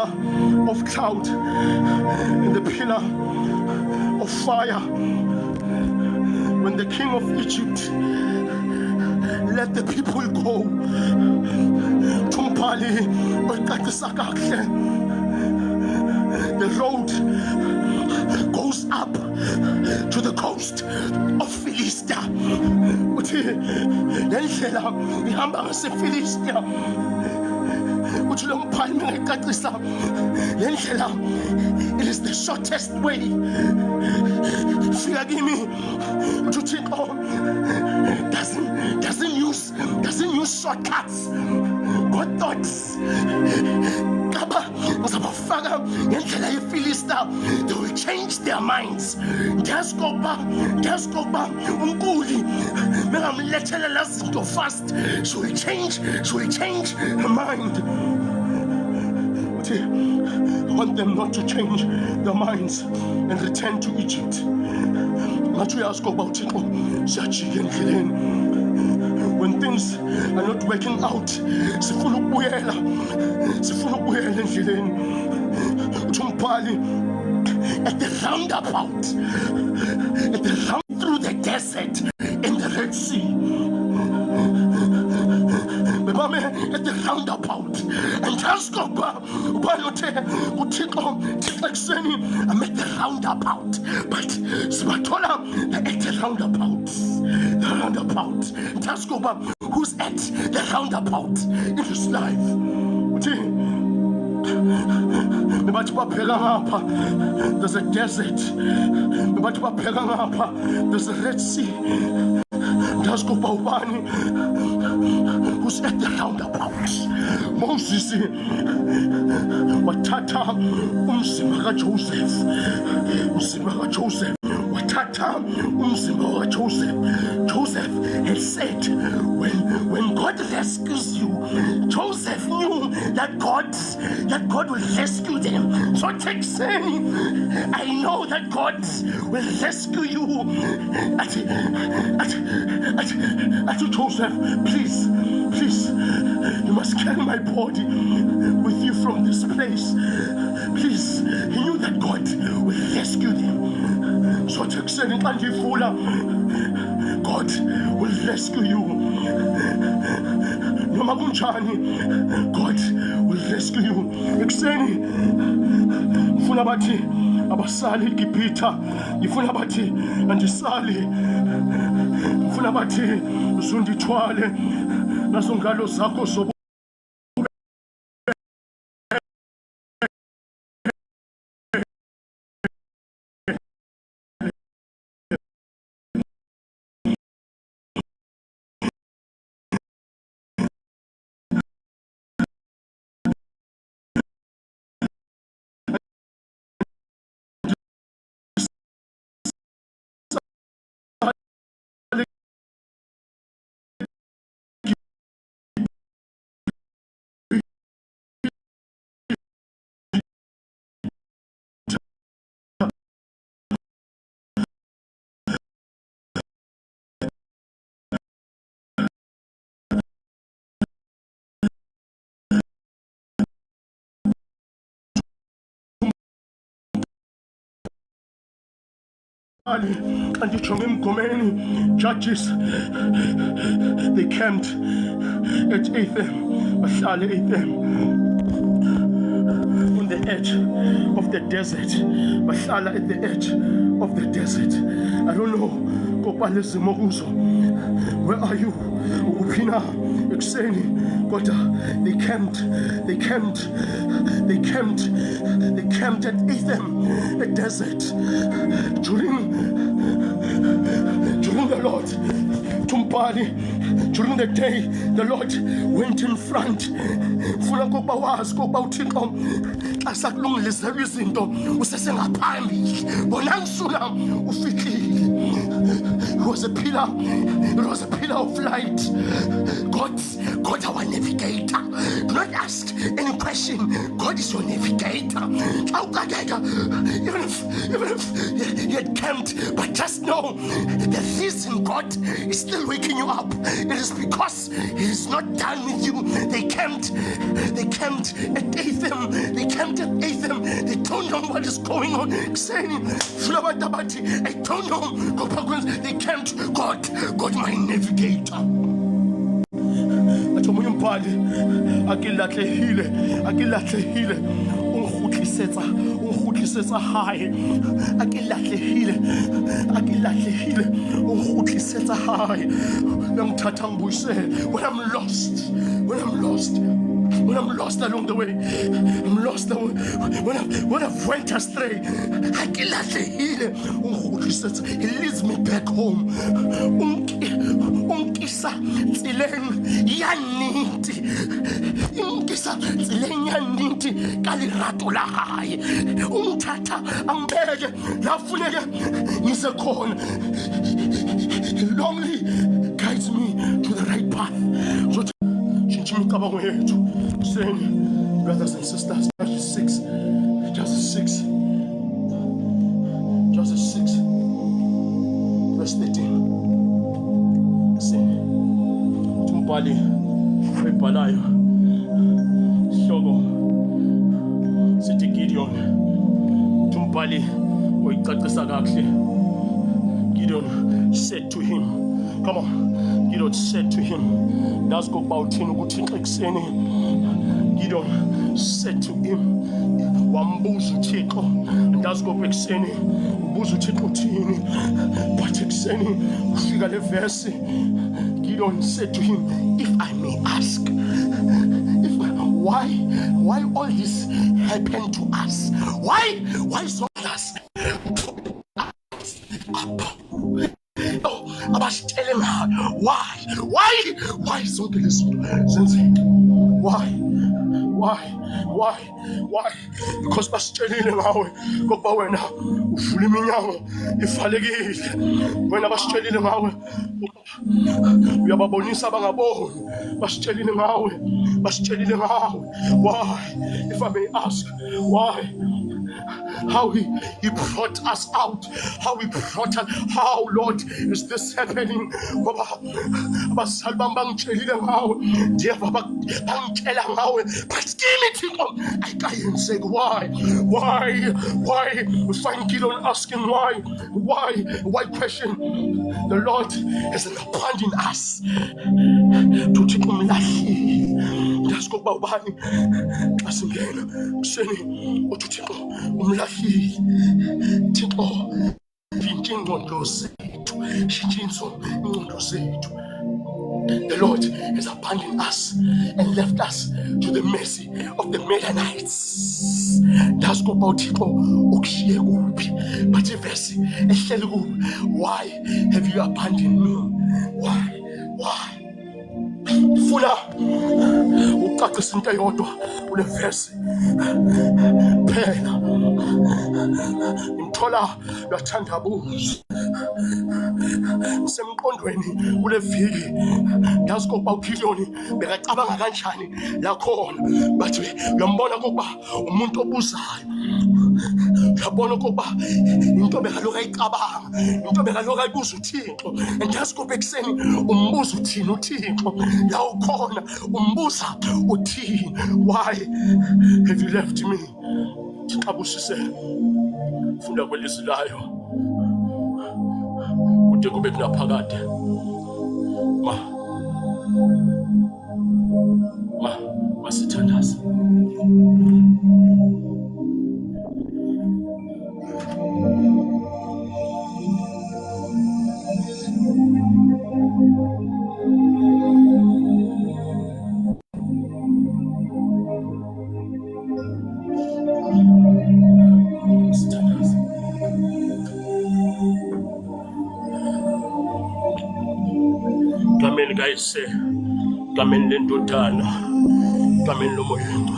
pillar of cloud and the pillar of fire. When the king of Egypt let the people go, the road goes up to the coast of Philistia. It is the shortest way. Doesn't use shortcuts. God thoughts. They will change their minds. Fast. She will change her mind. I want them not to change their minds and return to Egypt. What we ask about it, when things are not working out, at the roundabout, through the desert in the Red Sea. At the roundabout, and just go back. I'm at the roundabout, but at the roundabout, just go back. Who's at the roundabout in his life? There's a desert. There's a Red Sea. Just go back. Who's at the roundabout? Moses wathatha umzimba kaJoseph. Joseph had said, when God rescues you, Joseph knew that God will rescue them. So take saying, I know that God will rescue you. I told Joseph, please, you must carry my body with you from this place. Please, he knew that God will rescue them. So take saying, God will rescue you. God will rescue you. Ekseni ngifuna bathi abasali igibhitha, ngifuna bathi andisali, ngifuna bathi usundithwale nazo ngalo zakho zobu and you judges, they camped at Etham, on the edge of the desert. At the edge of the desert. I don't know. Where are you? They camped at Etham, the desert, during the Lord, during the day, the Lord went in front. It was a pillar pillar of light. God, our navigator. Do not ask any question. God is your navigator. Even if you had camped, but just know the reason God is still waking you up, it is because He is not done with you. They camped at Atham. They don't know what is going on. Saying, I don't know. They camped. God, my navigator. Athi omunye umbhali akilahlehile ungihutlisetsa hayi akilahlehile ungihutlisetsa hayi ngangithatha ngibuyisele when I'm lost along the way, when I've went astray, He leads me back home. Unkisa tsileng yaniti kalirato la hayi umthatha ambeke la funeke ngise khona. He longly guides me to the right path. Saying, brothers and sisters, Genesis 6, verse 13. Saying, Tumbali, Palayo, Shogo, City Gideon, Tumbali, Gideon said to him, come on, Gideon said to him, let's go about him. Gideon said to him, Wambuzu Tiko, and that's go exeni, Buzu Tiko Tini, but exeni, Figale Versi. Gideon said to him, if I may ask, why all this happened to us? Why so us? I was telling her, why so this? Why? Because basitshelile ngawe ngoba wena uvula iminyango ivalekile. Wena basitshelile ngawe uyababonisa abangaboni. Basitshelile ngawe. Why? If I may ask, why? How he brought us out. How, Lord, is this happening? But give it to him. I can't say why. We find Gideon asking why question. The Lord has abandoned us to take him lahi. Let's go babani. Asingena kuseni ututhixo umlahlile. Thixo pintshe ingqondo zethu. The Lord has abandoned us and left us to the mercy of the Midianites. Let's go about Thixo ukushiye kuphi. But verse ehleli kubi. Why have you abandoned me? Why? Funa ucacisa into eyodwa kule verse phela. Ngithola uyathandabuza semqondweni kule viki. Yazi kokuba uGideon bekacabanga kanjani la khona, bathi uyambona kokuba umuntu obuzayo. Uyabona kokuba into bekalokhu ayicabanga, into bekalokhu ayibuza uThixo. Andazi kokuba ekseni umbuza uthini uThixo. La ukhona umbuza uthini. Why have you left me? Thixabusise funda kwelizwi layo kude kube kunaphakade. Masithandaza. Amen, guys. Amen, Lendotana. Amen, Lomoyendo.